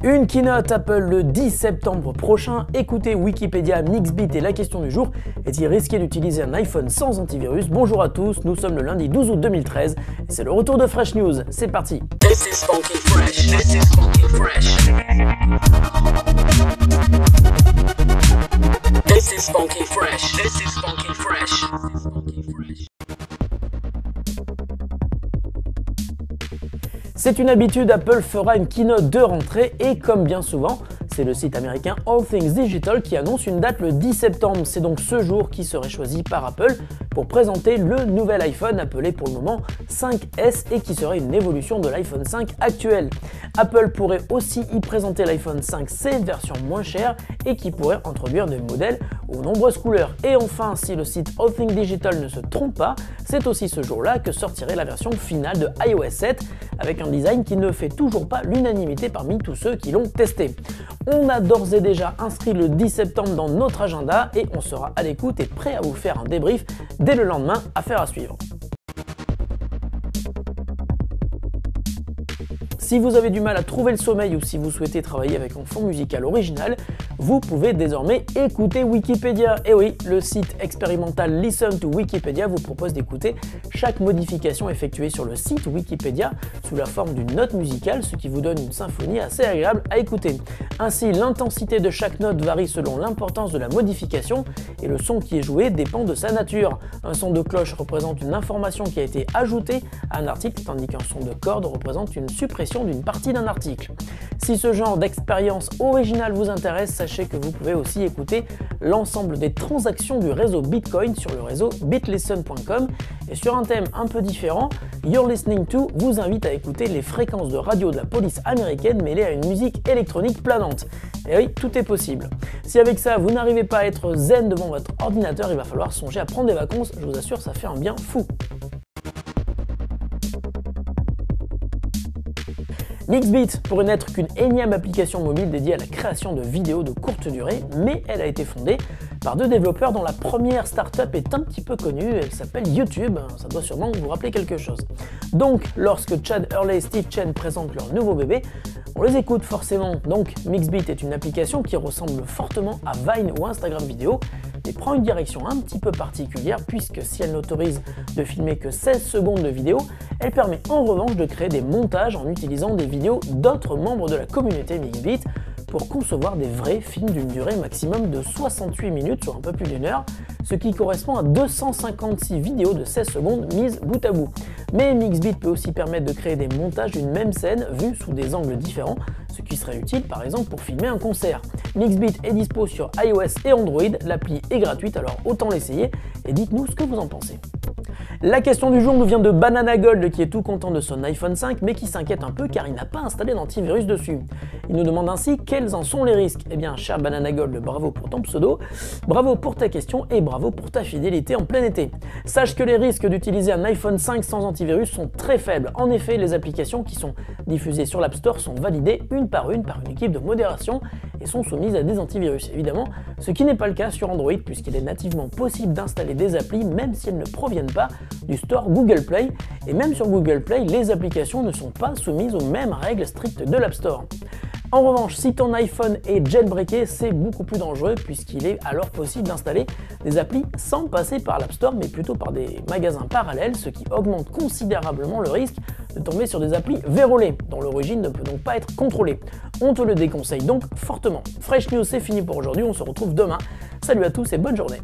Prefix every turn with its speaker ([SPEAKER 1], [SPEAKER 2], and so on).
[SPEAKER 1] Une keynote Apple le 10 septembre prochain. Écoutez Wikipédia, Mixbit et la question du jour. Est-il risqué d'utiliser un iPhone sans antivirus? Bonjour à tous, nous sommes le lundi 12 août 2013 et c'est le retour de Fresh News. C'est parti.
[SPEAKER 2] This is funky fresh. This is funky fresh. This is funky fresh. This is funky fresh.
[SPEAKER 1] C'est une habitude, Apple fera une keynote de rentrée et comme bien souvent, c'est le site américain All Things Digital qui annonce une date le 10 septembre. C'est donc ce jour qui serait choisi par Apple pour présenter le nouvel iPhone appelé pour le moment 5S et qui serait une évolution de l'iPhone 5 actuel. Apple pourrait aussi y présenter l'iPhone 5C version moins chère et qui pourrait introduire des modèles aux nombreuses couleurs. Et enfin, si le site All Things Digital ne se trompe pas, c'est aussi ce jour-là que sortirait la version finale de iOS 7 avec un design qui ne fait toujours pas l'unanimité parmi tous ceux qui l'ont testé. On a d'ores et déjà inscrit le 10 septembre dans notre agenda et on sera à l'écoute et prêt à vous faire un débrief dès le lendemain. Affaire à suivre. Si vous avez du mal à trouver le sommeil ou si vous souhaitez travailler avec un fond musical original, vous pouvez désormais écouter Wikipédia. Et oui, le site expérimental Listen to Wikipedia vous propose d'écouter chaque modification effectuée sur le site Wikipédia sous la forme d'une note musicale, ce qui vous donne une symphonie assez agréable à écouter. Ainsi, l'intensité de chaque note varie selon l'importance de la modification et le son qui est joué dépend de sa nature. Un son de cloche représente une information qui a été ajoutée à un article, tandis qu'un son de corde représente une suppression d'une partie d'un article. Si ce genre d'expérience originale vous intéresse, sachez que vous pouvez aussi écouter l'ensemble des transactions du réseau Bitcoin sur le réseau bitlisten.com. Et sur un thème un peu différent, You're Listening To vous invite à écouter les fréquences de radio de la police américaine mêlées à une musique électronique planante. Et oui, tout est possible. Si avec ça vous n'arrivez pas à être zen devant votre ordinateur, il va falloir songer à prendre des vacances, je vous assure, ça fait un bien fou. Mixbit pourrait n'être qu'une énième application mobile dédiée à la création de vidéos de courte durée, mais elle a été fondée par deux développeurs dont la première startup est un petit peu connue, elle s'appelle YouTube, ça doit sûrement vous rappeler quelque chose. Donc, lorsque Chad Hurley et Steve Chen présentent leur nouveau bébé, on les écoute forcément. Donc, Mixbit est une application qui ressemble fortement à Vine ou Instagram vidéo, mais prend une direction un petit peu particulière puisque si elle n'autorise de filmer que 16 secondes de vidéo, elle permet en revanche de créer des montages en utilisant des vidéos d'autres membres de la communauté Mixbit pour concevoir des vrais films d'une durée maximum de 68 minutes, soit un peu plus d'une heure, ce qui correspond à 256 vidéos de 16 secondes mises bout à bout. Mais Mixbit peut aussi permettre de créer des montages d'une même scène vue sous des angles différents, ce qui serait utile par exemple pour filmer un concert. Mixbit est dispo sur iOS et Android, l'appli est gratuite alors autant l'essayer et dites-nous ce que vous en pensez. La question du jour nous vient de Banana Gold qui est tout content de son iPhone 5 mais qui s'inquiète un peu car il n'a pas installé d'antivirus dessus. Il nous demande ainsi quels en sont les risques. Eh bien cher Banana Gold, bravo pour ton pseudo, bravo pour ta question et bravo pour ta fidélité en plein été. Sache que les risques d'utiliser un iPhone 5 sans antivirus sont très faibles. En effet, les applications qui sont diffusées sur l'App Store sont validées une par une équipe de modération et sont soumises à des antivirus évidemment, ce qui n'est pas le cas sur Android puisqu'il est nativement possible d'installer des applis même si elles ne proviennent pas du store Google Play et même sur Google Play, les applications ne sont pas soumises aux mêmes règles strictes de l'App Store. En revanche, si ton iPhone est jailbreaké, c'est beaucoup plus dangereux puisqu'il est alors possible d'installer des applis sans passer par l'App Store mais plutôt par des magasins parallèles, ce qui augmente considérablement le risque de tomber sur des applis vérolées dont l'origine ne peut donc pas être contrôlée. On te le déconseille donc fortement. Fresh News, c'est fini pour aujourd'hui, on se retrouve demain. Salut à tous et bonne journée.